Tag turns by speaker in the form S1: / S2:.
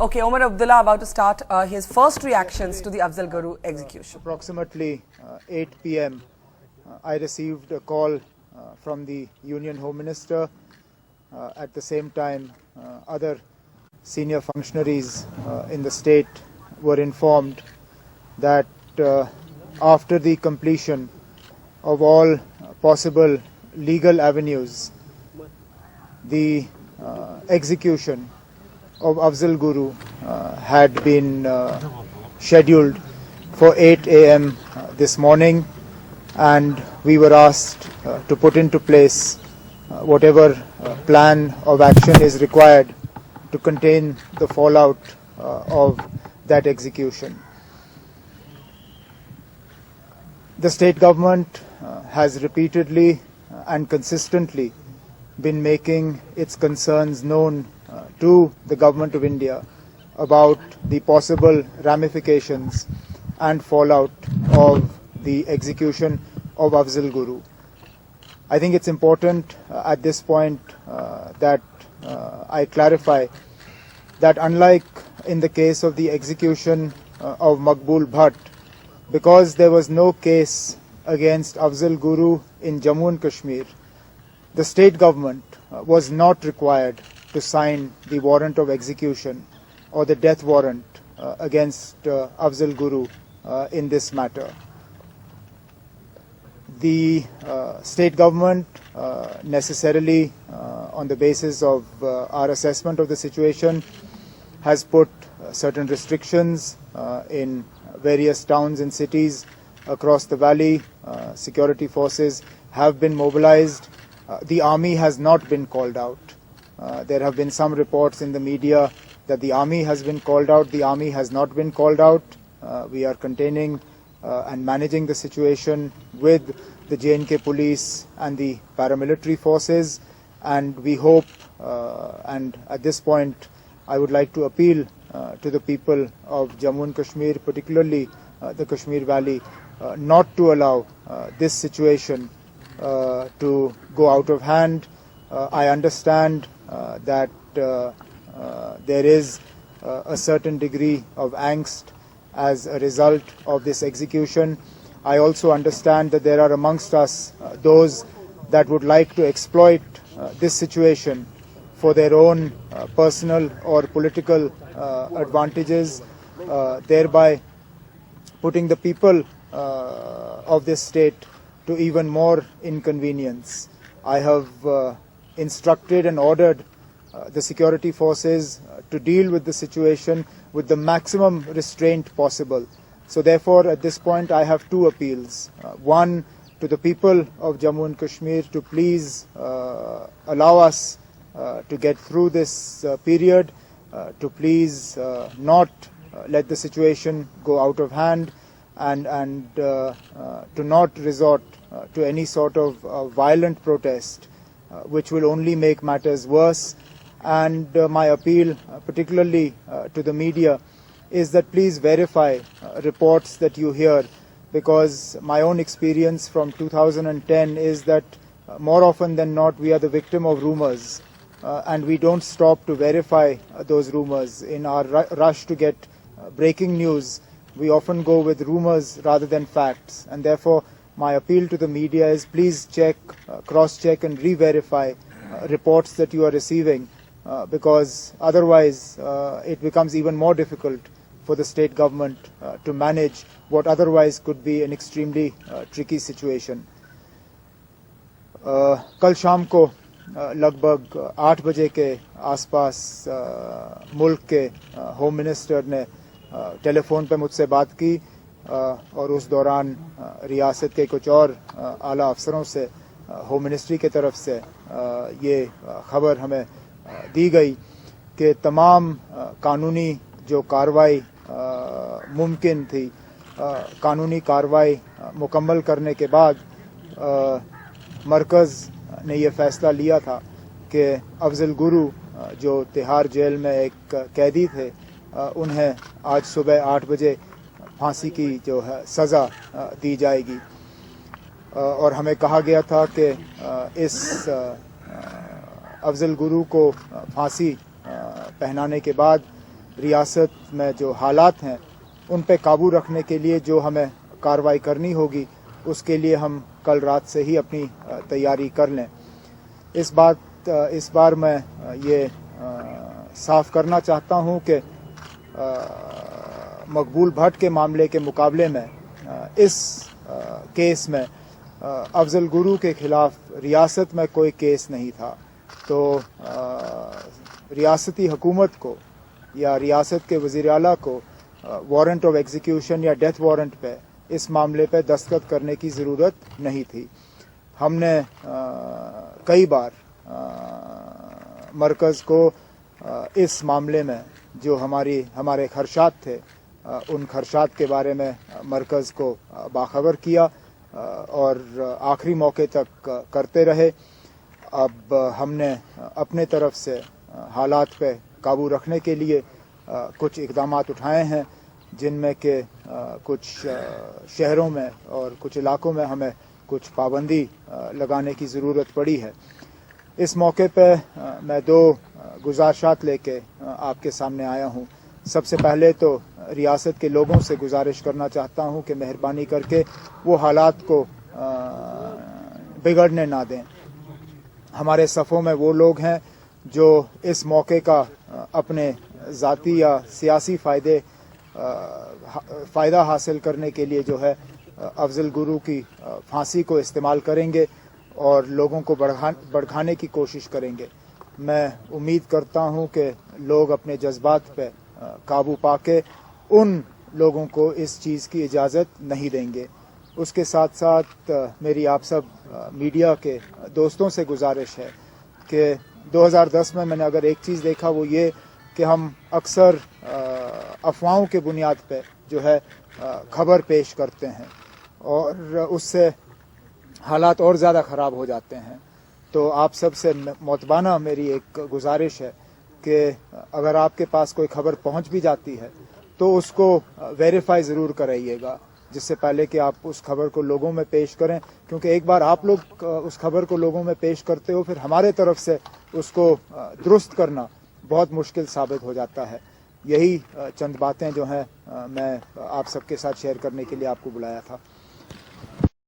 S1: Okay, Omar Abdullah about to start his first reactions to the Afzal Guru execution.
S2: Approximately 8 p.m. I received a call from the Union Home Minister. At the same time, other senior functionaries in the state were informed that after the completion of all possible legal avenues, the execution of Afzal Guru had been scheduled for 8 a.m. This morning, and we were asked to put into place whatever plan of action is required to contain the fallout of that execution. The state government has repeatedly and consistently been making its concerns known to the Government of India about the possible ramifications and fallout of the execution of Afzal Guru. I think it's important at this point that I clarify that unlike in the case of the execution of Maqbool Bhatt, because there was no case against Afzal Guru in Jammu and Kashmir, the state government was not required to sign the warrant of execution or the death warrant against Afzal Guru in this matter. The state government necessarily, on the basis of our assessment of the situation, has put certain restrictions in various towns and cities across the valley. Security forces have been mobilized. The army has not been called out. There have been some reports in the media that the army has been called out. The army has not been called out. We are containing and managing the situation with the J&K police and the paramilitary forces, and we hope, and at this point I would like to appeal to the people of Jammu and Kashmir, particularly the Kashmir Valley, not to allow this situation to go out of hand. I understand that there is a certain degree of angst as a result of this execution. I also understand that there are amongst us those that would like to exploit this situation for their own personal or political advantages, thereby putting the people of this state to even more inconvenience. I have instructed and ordered the security forces to deal with the situation with the maximum restraint possible. So therefore, at this point, I have two appeals. One, to the people of Jammu and Kashmir to please allow us to get through this period, to please not let the situation go out of hand, and to not resort to any sort of violent protest, which will only make matters worse. And my appeal, particularly to the media, is that please verify reports that you hear, because my own experience from 2010 is that more often than not we are the victim of rumors, and we don't stop to verify those rumors. In our rush to get breaking news, we often go with rumors rather than facts, and therefore my appeal to the media is please check, cross-check and re-verify reports that you are receiving, because otherwise it becomes even more difficult for the state government to manage what otherwise could be an extremely tricky situation. कल शाम को लगभग 8 बजे के आसपास मुल्क के home minister ने टेलीफोन पे मुझसे बात की, और उस दौरान रियासत के कुछ और आला अफसरों से होम मिनिस्ट्री की तरफ से ये खबर हमें दी गई कि तमाम कानूनी जो कार्रवाई मुमकिन थी, कानूनी कार्रवाई मुकम्मल करने के बाद मरकज़ ने ये फ़ैसला लिया था कि अफजल गुरु जो तिहाड़ जेल में एक कैदी थे, उन्हें आज सुबह 8 बजे फांसी की जो है सज़ा दी जाएगी। और हमें कहा गया था कि इस अफजल गुरु को फांसी पहनाने के बाद ریاست میں جو حالات ہیں ان پہ قابو رکھنے کے لیے جو ہمیں کارروائی کرنی ہوگی اس کے لیے ہم کل رات سے ہی اپنی تیاری کر لیں. اس بار میں یہ صاف کرنا چاہتا ہوں کہ مقبول بھٹ کے معاملے کے مقابلے میں اس کیس میں افضل گرو کے خلاف ریاست میں کوئی کیس نہیں تھا. تو ریاستی حکومت کو یا ریاست کے وزیر اعلیٰ کو وارنٹ آف ایگزیکیوشن یا ڈیتھ وارنٹ پہ اس معاملے پہ دستخط کرنے کی ضرورت نہیں تھی. ہم نے کئی بار مرکز کو اس معاملے میں جو ہمارے خدشات تھے ان خدشات کے بارے میں مرکز کو باخبر کیا اور آخری موقع تک کرتے رہے. اب ہم نے اپنے طرف سے حالات پہ قابو رکھنے کے لیے کچھ اقدامات اٹھائے ہیں جن میں کہ کچھ شہروں میں اور کچھ علاقوں میں ہمیں کچھ پابندی لگانے کی ضرورت پڑی ہے. اس موقع پہ میں 2 گزارشات لے کے آپ کے سامنے آیا ہوں. سب سے پہلے تو ریاست کے لوگوں سے گزارش کرنا چاہتا ہوں کہ مہربانی کر کے وہ حالات کو بگڑنے نہ دیں. ہمارے صفوں میں وہ لوگ ہیں جو اس موقع کا اپنے ذاتی یا سیاسی فائدہ حاصل کرنے کے لیے جو ہے افضل گرو کی پھانسی کو استعمال کریں گے اور لوگوں کو بھڑکانے کی کوشش کریں گے. میں امید کرتا ہوں کہ لوگ اپنے جذبات پہ قابو پا کے ان لوگوں کو اس چیز کی اجازت نہیں دیں گے. اس کے ساتھ ساتھ میری آپ سب میڈیا کے دوستوں سے گزارش ہے کہ 2010 میں نے اگر ایک چیز دیکھا وہ یہ کہ ہم اکثر افواہوں کے بنیاد پہ جو ہے خبر پیش کرتے ہیں اور اس سے حالات اور زیادہ خراب ہو جاتے ہیں. تو آپ سب سے معتبانہ میری ایک گزارش ہے کہ اگر آپ کے پاس کوئی خبر پہنچ بھی جاتی ہے تو اس کو ویریفائی ضرور کرائیے گا جس سے پہلے کہ آپ اس خبر کو لوگوں میں پیش کریں, کیونکہ ایک بار آپ لوگ اس خبر کو لوگوں میں پیش کرتے ہو پھر ہمارے طرف سے اس کو درست کرنا بہت مشکل ثابت ہو جاتا ہے. یہی چند باتیں جو ہیں میں آپ سب کے ساتھ شیئر کرنے کے لیے آپ کو بلایا تھا.